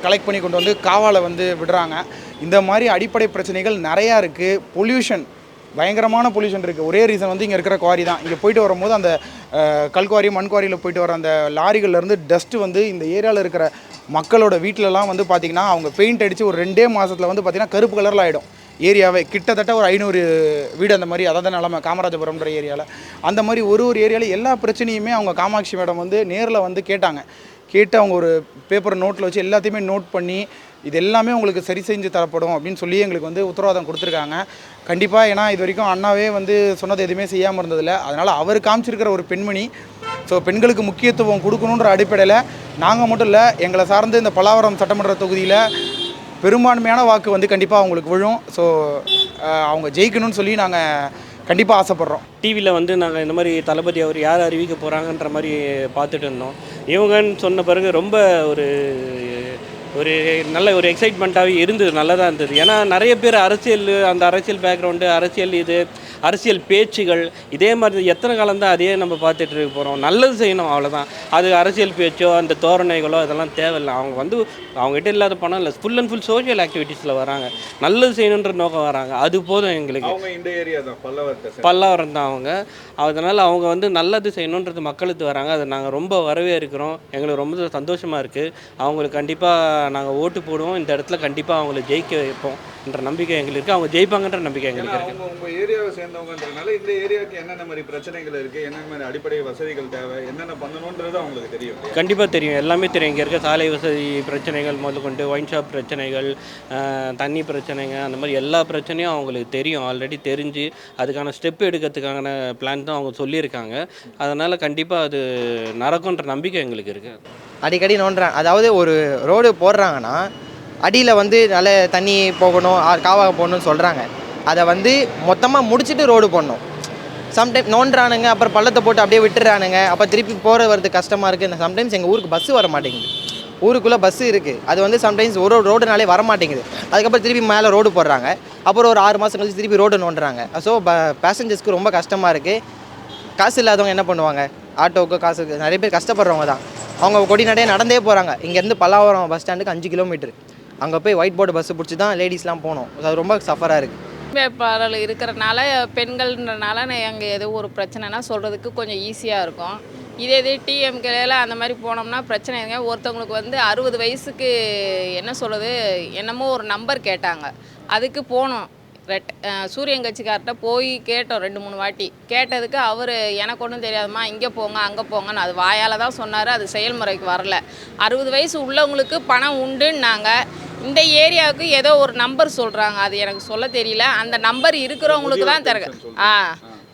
கலெக்ட் பண்ணி கொண்டு வந்து காவாலை வந்து விடுறாங்க. இந்த மாதிரி அடிப்படை பிரச்சனைகள் நிறையா இருக்குது. பொல்யூஷன், பயங்கரமான பொல்யூஷன் இருக்குது. ஒரே ரீசன் வந்து இங்கே இருக்கிற குவாரி தான். இங்கே போயிட்டு வரும்போது அந்த கல்குவாரி மண் குவாரியில் போயிட்டு வர அந்த லாரிகள்லேருந்து டஸ்ட்டு வந்து இந்த ஏரியாவில் இருக்கிற மக்களோட வீட்டிலலாம் வந்து பார்த்திங்கன்னா அவங்க பெயிண்ட் அடித்து ஒரு 2 மாதத்தில் வந்து பார்த்திங்கன்னா கருப்பு கலரில் ஆகிடும் ஏரியாவே. கிட்டத்தட்ட ஒரு 500 வீடு அந்த மாதிரி, அதாவது நிலமை காமராஜபுரம்ன்ற ஏரியாவில். அந்த மாதிரி ஒரு ஏரியாவில் எல்லா பிரச்சனையுமே அவங்க காமாட்சி மேடம் வந்து நேரில் வந்து கேட்டு அவங்க ஒரு பேப்பர் நோட்டில் வச்சு எல்லாத்தையுமே நோட் பண்ணி இது எல்லாமே உங்களுக்கு சரி செஞ்சு தரப்படும் அப்படின்னு சொல்லி எங்களுக்கு வந்து உத்தரவாதம் கொடுத்துருக்காங்க. கண்டிப்பாக, ஏன்னா இது வரைக்கும் அண்ணாவே வந்து சொன்னது எதுவுமே செய்யாமல் இருந்ததில்லை. அதனால் அவர் காமிச்சிருக்கிற ஒரு பெண்மணி. ஸோ பெண்களுக்கு முக்கியத்துவம் கொடுக்கணுன்ற அடிப்படையில் நாங்கள் மட்டும் இல்லை, எங்களை சார்ந்து இந்த பல்லாவரம் சட்டமன்ற தொகுதியில் பெரும்பான்மையான வாக்கு வந்து கண்டிப்பாக அவங்களுக்கு விழும். ஸோ அவங்க ஜெயிக்கணும்னு சொல்லி நாங்கள் கண்டிப்பாக ஆசைப்பட்றோம். டிவியில் வந்து நாங்கள் இந்த மாதிரி தளபதி அவர் யார் அறிவிக்க போகிறாங்கன்ற மாதிரி பார்த்துட்டு இருந்தோம். இவங்கன்னு சொன்ன பிறகு ரொம்ப ஒரு நல்ல ஒரு எக்ஸைட்மெண்ட்டாகவே இருந்தது, நல்லதாக இருந்தது. ஏன்னா நிறைய பேர் அந்த அரசியல் பேக்ரவுண்டு, அரசியல் பேச்சுகள் இதே மாதிரி எத்தனை காலம் தான் அதே நம்ம பார்த்துட்டு இருக்க போகிறோம். நல்லது செய்யணும், அவ்வளோதான். அது அரசியல் பேச்சோ அந்த தோரணைகளோ அதெல்லாம் தேவையில்லை. அவங்க வந்து அவங்ககிட்ட இல்லாத பணம் இல்லை, ஃபுல் அண்ட் ஃபுல் சோஷியல் ஆக்டிவிட்டீஸில் வராங்க, நல்லது செய்யணுன்ற நோக்கம் வராங்க. அது போதும் எங்களுக்கு. அவங்க இந்த ஏரியா தான், பல்லாவரம் தான் அவங்க. அதனால் அவங்க வந்து நல்லது செய்யணுன்றது மக்களுக்கு வராங்க. அதை நாங்கள் ரொம்ப வரவேற்கிறோம். எங்களுக்கு ரொம்ப சந்தோஷமாக இருக்குது. அவங்களுக்கு கண்டிப்பாக நாங்கள் ஓட்டு போடுவோம். இந்த இடத்துல கண்டிப்பாக அவங்கள ஜெயிக்க வைப்போம் என்ற நம்பிக்கை எங்களுக்கு இருக்குது. அவங்க ஜெயிப்பாங்கன்ற நம்பிக்கை எங்களுக்கு இருக்குது. உங்கள் ஏரியாவை சேர்ந்தவங்கன்றதுனால இந்த ஏரியாவுக்கு என்னென்ன மாதிரி பிரச்சனைகள் இருக்குது, என்னென்ன மாதிரி அடிப்படை வசதிகள் தேவை, என்னென்ன பண்ணணுன்றது அவங்களுக்கு தெரியும். கண்டிப்பாக தெரியும், எல்லாமே தெரியும். இங்கே இருக்க சாலை வசதி பிரச்சனைகள் முதற்கொண்டு ஒயின் ஷாப் பிரச்சனைகள், தண்ணி பிரச்சனைங்க, அந்த மாதிரி எல்லா பிரச்சனையும் அவங்களுக்கு தெரியும். ஆல்ரெடி தெரிஞ்சு அதுக்கான ஸ்டெப் எடுக்கிறதுக்கான பிளான் தான் அவங்க சொல்லியிருக்காங்க. அதனால் கண்டிப்பாக அது நடக்கும்ன்ற நம்பிக்கை எங்களுக்கு இருக்குது. அடிக்கடி நோண்டுறாங்க. அதாவது ஒரு ரோடு போடுறாங்கன்னா அடியில் வந்து நல்ல தண்ணி போகணும், காவாக போகணும்னு சொல்கிறாங்க. அதை வந்து மொத்தமாக முடிச்சுட்டு ரோடு போடணும். சம்டைம் நோண்டுறானுங்க, அப்புறம் பள்ளத்தை போட்டு அப்படியே விட்டுறானுங்க. அப்போ திருப்பி வரது கஷ்டமாக இருக்குது. சம்டைம்ஸ் எங்கள் ஊருக்கு பஸ்ஸு வர மாட்டேங்குது. ஊருக்குள்ளே பஸ்ஸு இருக்குது, அது வந்து சம்டைம்ஸ் ஒரு ரோடுனாலே வர மாட்டேங்குது. அதுக்கப்புறம் திருப்பி மேலே ரோடு போடுறாங்க. அப்புறம் ஒரு 6 மாதம் கழிச்சு திருப்பி ரோடு நோண்டுறாங்க. ஸோ பேசஞ்சர்ஸ்க்கு ரொம்ப கஷ்டமாக இருக்குது. காசு இல்லாதவங்க என்ன பண்ணுவாங்க, ஆட்டோவுக்கு காசு, நிறைய பேர் கஷ்டப்படுறவங்க தான். அவங்க கொடிநடையே நடந்தே போகிறாங்க. இங்கேருந்து பல்லாவரம் பஸ் ஸ்டாண்டுக்கு 5 கிலோமீட்டர். அங்கே போய் ஒயிட் போர்டு பஸ்ஸு பிடிச்சி தான் லேடிஸ்லாம் போகணும். அது ரொம்ப சஃபராக இருக்குது. வேட்பாளர் இருக்கிறனால பெண்கள்ன்றனால எங்கள் ஏதோ ஒரு பிரச்சனைனா சொல்கிறதுக்கு கொஞ்சம் ஈஸியாக இருக்கும். இதே டிஎம்கேல அந்த மாதிரி போனோம்னா பிரச்சனைங்க. ஒருத்தவங்களுக்கு வந்து 60 வயசுக்கு என்ன சொல்கிறது, என்னமோ ஒரு நம்பர் கேட்டாங்க. அதுக்கு போனோம், சூரியன் கட்சிக்கார்ட்ட போய் கேட்டோம் 2-3 வாட்டி. கேட்டதுக்கு அவர் எனக்கு ஒன்றும் தெரியாதுமா, இங்கே போங்க அங்கே போங்கன்னு அது வாயால் தான் சொன்னார். அது செயல்முறைக்கு வரல. 60 வயசு உள்ளவங்களுக்கு பணம் உண்டுன்னாங்க. இந்த ஏரியாவுக்கு ஏதோ ஒரு நம்பர் சொல்கிறாங்க, அது எனக்கு சொல்ல தெரியல. அந்த நம்பர் இருக்கிறவங்களுக்கு தான்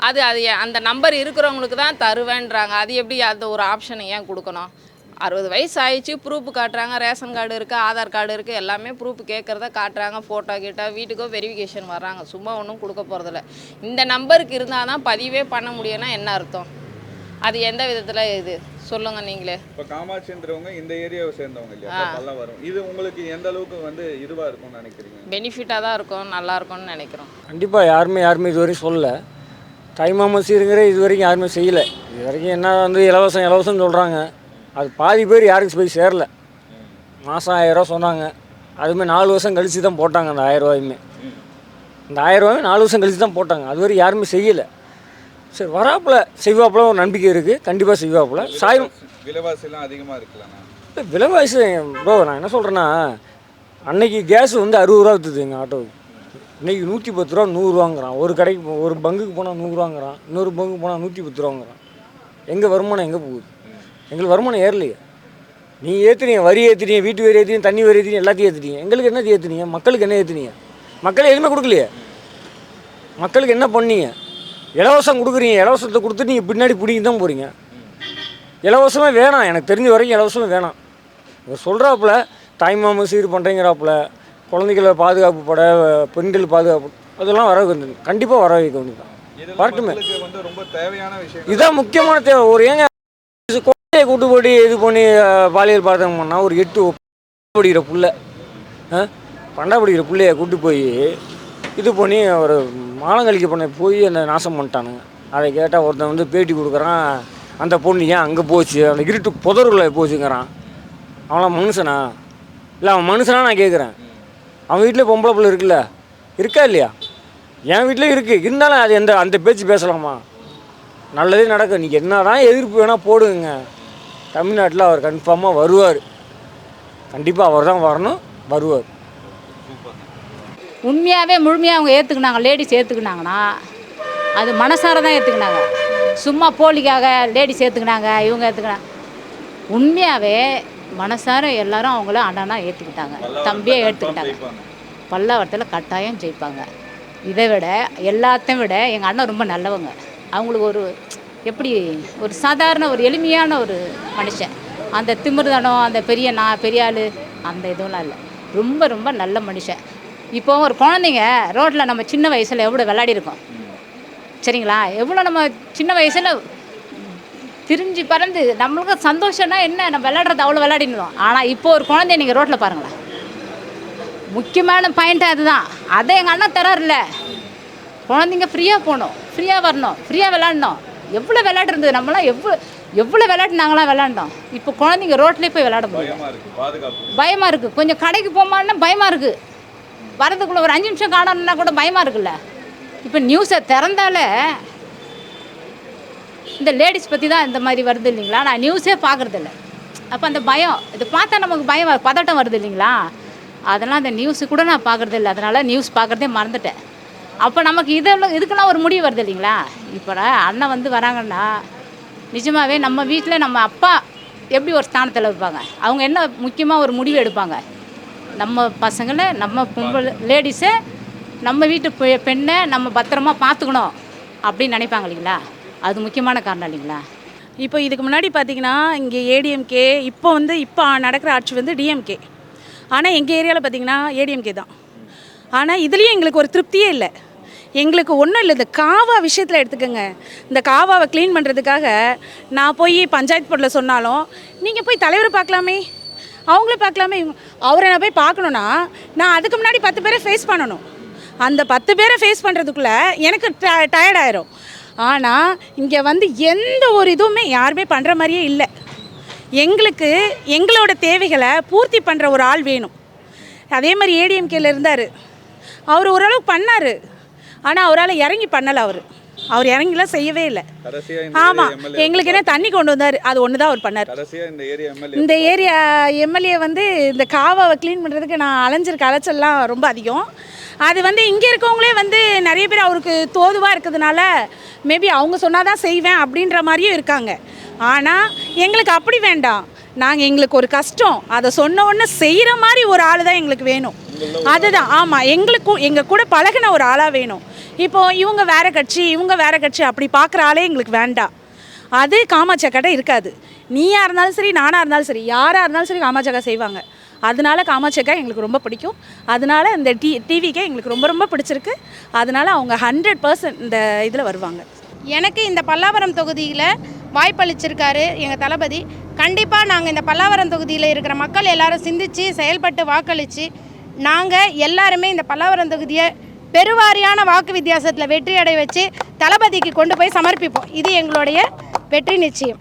அது அந்த நம்பர் இருக்கிறவங்களுக்கு தான் தருவேன்றாங்க. அது எப்படி அந்த ஒரு ஆப்ஷனை ஏன் கொடுக்கணும்? 60 வயசு ஆயிடுச்சு, ப்ரூஃப் காட்டுறாங்க, ரேஷன் கார்டு இருக்குது, ஆதார் கார்டு இருக்குது, எல்லாமே ப்ரூஃப் கேட்குறத காட்டுறாங்க, ஃபோட்டோ கேட்டால் வீட்டுக்கோ வெரிஃபிகேஷன் வர்றாங்க. சும்மா ஒன்றும் கொடுக்க போகிறதில்ல. இந்த நம்பருக்கு இருந்தால் தான் பதிவே பண்ண முடியும்னா என்ன அர்த்தம்? அது எந்த விதத்தில் இது சொல்லுங்கள் நீங்களே. இப்போ காமாட்சின்றவங்க இந்த ஏரியாவை சேர்ந்தவங்க இல்லையா, பல்லாவரம். இது உங்களுக்கு எந்த அளவுக்கு வந்து இதுவாக இருக்கும்னு நினைக்கிறீங்க? பெனிஃபிட்டாக தான் இருக்கும், நல்லா இருக்கும்னு நினைக்கிறோம். கண்டிப்பாக யாருமே இதுவரையும் சொல்லலை. தாய்மாமசிங்கிற இது வரைக்கும் யாருமே செய்யலை. இது வரைக்கும் என்ன வந்து இலவசம்னு சொல்கிறாங்க. அது பாதி பேர் யாருக்கும் போய் சேரல. மாதம் 1000 ரூபா சொன்னாங்க. அதுமாதிரி 4 வருஷம் கழித்து தான் போட்டாங்க. அந்த 1000 ரூபாயுமே இந்த 1000 ரூபாயுமே 4 வருஷம் கழித்து தான் போட்டாங்க. அது வரைக்கும் யாருமே செய்யலை. சரி, வராப்பில் செய்வாப்பில் ஒரு நம்பிக்கை இருக்குது. கண்டிப்பாக செய்வாப்பில். விலைவாசிலாம் அதிகமாக இருக்குல்லண்ணா. விலைவாசி ப்ரோ, நான் என்ன சொல்கிறேன்னா, அன்னைக்கு கேஸ் வந்து 60 ரூபா விற்றுது எங்கள் ஆட்டோவுக்கு. இன்றைக்கி 110 ரூபா 100 ரூபாங்கிறான். ஒரு கடைக்கு ஒரு பங்குக்கு போனால் 100 ரூபாங்கிறான். இன்னொரு பங்குக்கு போனால் 110 ரூபாங்கிறான். எங்கள் வருமானம் எங்கே போகுது? எங்களுக்கு வருமானம் ஏறலையே. நீங்கள் ஏற்றுனீங்க, வரி ஏற்றுனீங்க, வீட்டு வரி ஏற்றுனீங்க, தண்ணி வரி ஏற்றுனீங்க, எல்லாத்தையும் ஏற்றுனீங்க. எங்களுக்கு என்ன ஏற்றுனீங்க? மக்களுக்கு என்ன ஏற்றுனீங்க? மக்கள் எதுவுமே கொடுக்கலையே. மக்களுக்கு என்ன பண்ணீங்க? இலவசம் கொடுக்குறீங்க. இலவசத்தை கொடுத்துட்டு நீங்கள் பின்னாடி பிடிங்கி தான் போகிறீங்க. இலவசமே வேணாம். எனக்கு தெரிஞ்ச வரைக்கும் இலவசமே வேணாம். இவர் சொல்கிறாப்புல தாய்மாமன் சீர் பண்ணுறீங்கிறாப்புல, குழந்தைகளை பாதுகாப்பு பட, பெண்கள் பாதுகாப்பு, அதெல்லாம் வர வேண்டியது. கண்டிப்பாக வர வைக்க வேண்டியது. வரட்டுமே. வந்து ரொம்ப தேவையான விஷயம். இதுதான் முக்கியமான தேவை. ஒரு ஏங்க குழந்தையை கூட்டு போட்டு இது பண்ணி பாலியல் பாதகம் பண்ணால் ஒரு 8 படிக்கிற புள்ள, 12 படிக்கிற பிள்ளைய கூட்டு போய் இது பண்ணி ஒரு மாலங்கழிக்க பண்ண போய் அந்த நாசம் பண்ணிட்டானுங்க. அதை கேட்டால் ஒருத்தன் வந்து பேட்டி கொடுக்குறான், அந்த பொண்ணு ஏன் அங்கே போச்சு, அந்த இருட்டு புதருக்குள்ள போச்சுங்கிறான். அவன்லாம் மனுஷனா? இல்லை, அவன் மனுஷனா நான் கேட்குறேன். அவன் வீட்டில் பொம்பளை பிள்ளை இருக்குல்ல, இருக்கா இல்லையா? என் வீட்டில் இருக்குது. இருந்தாலும் அது அந்த பேச்சு பேசலாமா? நல்லதே நடக்கும். நீங்கள் என்ன தான் எதிர்ப்பு வேணால் போடுங்க. தமிழ்நாட்டில் அவர் கன்ஃபார்மாக வருவார். கண்டிப்பாக அவர் தான் வரணும், வருவார். உண்மையாகவே முழுமையாக அவங்க ஏற்றுக்கினாங்க, லேடிஸ் ஏற்றுக்கினாங்கன்னா அது மனசார தான் ஏற்றுக்கினாங்க. சும்மா போலிக்காக லேடிஸ் ஏற்றுக்கினாங்க, இவங்க ஏற்றுக்கினாங்க. உண்மையாகவே மனசார எல்லாரும் அவங்கள அண்ணனா ஏற்றுக்கிட்டாங்க, தம்பியை ஏற்றுக்கிட்டாங்க. பல்லாவரத்தில் கட்டாயம் ஜெயிப்பாங்க. இதை விட எல்லாத்தையும் விட எங்கள் அண்ணன் ரொம்ப நல்லவங்க. அவங்களுக்கு ஒரு எப்படி ஒரு சாதாரண ஒரு எளிமையான ஒரு மனுஷன். அந்த திமிர்தனம், அந்த பெரிய ஆள், அந்த இதுவெல்லாம் இல்லை. ரொம்ப ரொம்ப நல்ல மனுஷன். இப்போ ஒரு குழந்தைங்க ரோட்டில் நம்ம சின்ன வயசில் எவ்வளோ விளையாடி இருக்கோம் சரிங்களா? எவ்வளோ நம்ம சின்ன வயசில் திரிஞ்சு பறந்து நம்மளுக்கு சந்தோஷம்னா என்ன, நம்ம விளையாடுறது அவ்வளோ விளையாடினோம். ஆனால் இப்போ ஒரு குழந்தைய நீங்கள் ரோட்டில் பாருங்களேன். முக்கியமான பாயிண்ட் அதுதான். அதை எங்கள் அண்ணன் தராருல்ல. குழந்தைங்க ஃப்ரீயாக போகணும், ஃப்ரீயாக வரணும், ஃப்ரீயாக விளையாடணும். எவ்வளோ விளையாட்டு இருந்தது. நம்மளாம் எவ்வளோ விளையாட்டு நாங்களாம் விளையாண்டோம். இப்போ குழந்தைங்க ரோட்லேயே போய் விளையாட முடியும். பயமாக இருக்குது. கொஞ்சம் கடைக்கு போமான்னா பயமாக இருக்குது. வரதுக்குள்ளே ஒரு 5 நிமிஷம் காணணுன்னா கூட பயமாக இருக்குல்ல. இப்போ நியூஸை திறந்தாலே இந்த லேடிஸ் பற்றி தான் இந்த மாதிரி வருது இல்லைங்களா? நான் நியூஸே பார்க்குறதில்ல. அப்போ அந்த பயம், இது பார்த்தா நமக்கு பயம், பதட்டம் வருது இல்லைங்களா? அதெல்லாம் அந்த நியூஸு கூட நான் பார்க்குறதில்ல. அதனால் நியூஸ் பார்க்குறதே மறந்துட்டேன். அப்போ நமக்கு இதுக்கெல்லாம் ஒரு முடிவு வருது இல்லைங்களா? இப்போ அண்ணன் வந்து வராங்கன்னா நிஜமாகவே நம்ம வீட்டில் நம்ம அப்பா எப்படி ஒரு ஸ்தானத்தில் வைப்பாங்க, அவங்க என்ன முக்கியமாக ஒரு முடிவு எடுப்பாங்க. நம்ம பசங்களை, நம்ம பொம்பளை லேடிஸை, நம்ம வீட்டு பெண்ணை நம்ம பத்திரமா பார்த்துக்கணும் அப்படின்னு நினைப்பாங்க இல்லைங்களா? அது முக்கியமான காரணம் இல்லைங்களா? இப்போ இதுக்கு முன்னாடி பார்த்தீங்கன்னா இங்கே ஏடிஎம்கே, இப்போ நடக்கிற ஆட்சி வந்து டிஎம்கே. ஆனால் எங்கள் ஏரியாவில் பார்த்தீங்கன்னா ஏடிஎம்கே தான். ஆனால் இதுலேயும் எங்களுக்கு ஒரு திருப்தியே இல்லை. எங்களுக்கு ஒன்றும் இல்லை. இந்த காவா விஷயத்தில் எடுத்துக்கோங்க. இந்த காவாவை க்ளீன் பண்ணுறதுக்காக நான் போய் பஞ்சாயத்து போர்டில் சொன்னாலும் நீங்கள் போய் தலைவரை பார்க்கலாமே, அவங்கள பார்க்கலாமே. அவரை நான் போய் பார்க்கணுன்னா நான் அதுக்கு முன்னாடி 10 பேரை ஃபேஸ் பண்ணணும். அந்த 10 பேரை ஃபேஸ் பண்ணுறதுக்குள்ளே எனக்கு டயர்டாயிரும். ஆனால் இங்கே வந்து எந்த ஒரு இதுவுமே யாருமே பண்ணுற மாதிரியே இல்லை. எங்களுக்கு எங்களோட தேவைகளை பூர்த்தி பண்ணுற ஒரு ஆள் வேணும். அதே மாதிரி ஏடிஎம்கேல இருந்தார். அவர் ஓரளவுக்கு பண்ணார். ஆனால் அவரால் இறங்கி பண்ணலை. அவர் இறங்கிலாம் செய்யவே இல்லை. ஆமாம், எங்களுக்கு என்ன தண்ணி கொண்டு வந்தார், அது ஒன்று தான் அவர் பண்ணார். இந்த ஏரியா எம்எல்ஏ வந்து இந்த காவாவை க்ளீன் பண்ணுறதுக்கு நான் அலைச்சல்லாம் ரொம்ப அதிகம். அது வந்து இங்கே இருக்கவங்களே வந்து நிறைய பேர் அவருக்கு தோதுவாக இருக்கிறதுனால மேபி அவங்க சொன்னால் தான் செய்வேன் அப்படின்ற மாதிரியும் இருக்காங்க. ஆனால் எங்களுக்கு அப்படி வேண்டாம். எங்களுக்கு ஒரு கஷ்டம், அதை சொன்ன உடனே செய்கிற மாதிரி ஒரு ஆள் தான் எங்களுக்கு வேணும். அதுதான். ஆமாம், எங்கள் கூட பழகின ஒரு ஆளாக வேணும். இப்போது இவங்க வேறு கட்சி அப்படி பார்க்குற ஆளே எங்களுக்கு வேண்டாம். அது காமாட்சி அக்காட்ட இருக்காது. நீயாக இருந்தாலும் சரி, நானாக இருந்தாலும் சரி, யாராக இருந்தாலும் சரி காமாட்சி அக்கா செய்வாங்க. அதனால காமாட்சி அக்கா எங்களுக்கு ரொம்ப பிடிக்கும். அதனால இந்த டிவிக்கே எங்களுக்கு ரொம்ப ரொம்ப பிடிச்சிருக்கு. அதனால அவங்க 100% இந்த இதில் வருவாங்க. எனக்கு இந்த பல்லாவரம் தொகுதியில் வாய்ப்பளிச்சிருக்காரு எங்கள் தளபதி. கண்டிப்பாக நாங்கள் இந்த பல்லாவரம் தொகுதியில் இருக்கிற மக்கள் எல்லாரும் சிந்தித்து செயல்பட்டு வாக்களித்து நாங்கள் எல்லாருமே இந்த பல்லாவரம் தொகுதியை பெருவாரியான வாக்கு வித்தியாசத்தில் வெற்றி அடைய வச்சு தளபதிக்கு கொண்டு போய் சமர்ப்பிப்போம். இது எங்களுடைய வெற்றி நிச்சயம்.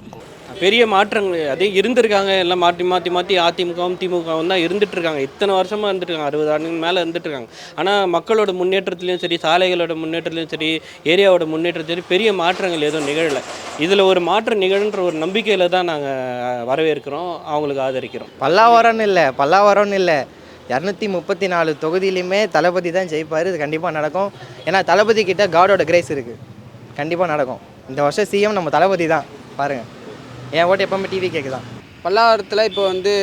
பெரிய மாற்றங்கள் அதே இருந்திருக்காங்க. எல்லாம் மாற்றி அதிமுகவும் திமுகவும் தான் இருந்துகிட்ருக்காங்க. இத்தனை வருஷமாக இருந்துட்டுருக்காங்க, 60 ஆண்டுக்கு மேலே இருந்துட்டுருக்காங்க. ஆனால் மக்களோட முன்னேற்றத்துலையும் சரி, சாலைகளோட முன்னேற்றத்துலையும் சரி, ஏரியாவோட முன்னேற்றத்துலையும் பெரிய மாற்றங்கள் எதுவும் நிகழலை. இதில் ஒரு மாற்றம் நிகழ்ன்ற ஒரு நம்பிக்கையில் தான் நாங்கள் வரவேற்கிறோம், அவங்களுக்கு ஆதரிக்கிறோம். பல்லாவரம்னு இல்லை 234 தொகுதியிலையுமே தளபதி தான் ஜெயிப்பார். இது கண்டிப்பாக நடக்கும். ஏன்னா தளபதி கிட்ட காடோட கிரேஸ் இருக்குது. கண்டிப்பாக நடக்கும். இந்த வருஷம் சிஎம் நம்ம தளபதி தான். பாருங்கள், என் ஓட்டு எப்போவுமே டிவி கேட்குதான். பல்லாவரத்தில் இப்போ வந்து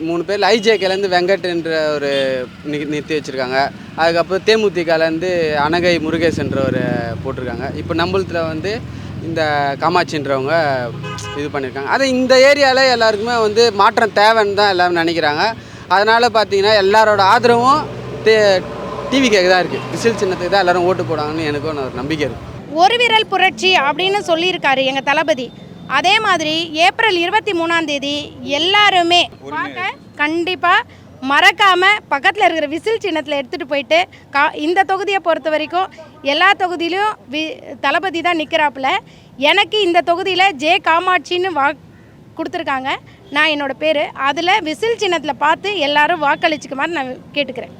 மூணு பேர் ஐஜேகேலேருந்து வெங்கட் என்ற ஒரு நிறுத்தி வச்சுருக்காங்க. அதுக்கப்புறம் தேமுதிகலேருந்து அனகை முருகேசன்ற ஒரு போட்டிருக்காங்க. இப்போ நம்மளத்தில் வந்து இந்த காமாட்சின்றவங்க இது பண்ணியிருக்காங்க. அது இந்த ஏரியாவில் எல்லாருக்குமே வந்து மாற்றம் தேவைன்னு தான் எல்லோரும் நினைக்கிறாங்க. அதனால் பார்த்தீங்கன்னா எல்லாரோட ஆதரவும் டிவிக்கு தான் இருக்குது. விசில் சின்னத்துக்கு தான் எல்லோரும் ஓட்டு போடுவாங்கன்னு எனக்கு ஒரு நம்பிக்கை இருக்குது. ஒரு விரல் புரட்சி அப்படின்னு சொல்லியிருக்காரு எங்கள் தளபதி. அதே மாதிரி ஏப்ரல் 23 எல்லாருமே பார்க்க கண்டிப்பாக மறக்காமல் பக்கத்தில் இருக்கிற விசில் சின்னத்தில் எடுத்துகிட்டு போயிட்டு இந்த தொகுதியை பொறுத்த வரைக்கும் எல்லா தொகுதியிலையும் தளபதி தான் நிற்கிறாப்புல. எனக்கு இந்த தொகுதியில் ஜே காமாட்சின்னு கொடுத்துருக்காங்க. நான் என்னோடய பேர் அதில் விசில் சின்னத்தில் பார்த்து எல்லாரும் வாக்களிச்சுக்குமாறு நான் கேட்டுக்கிறேன்.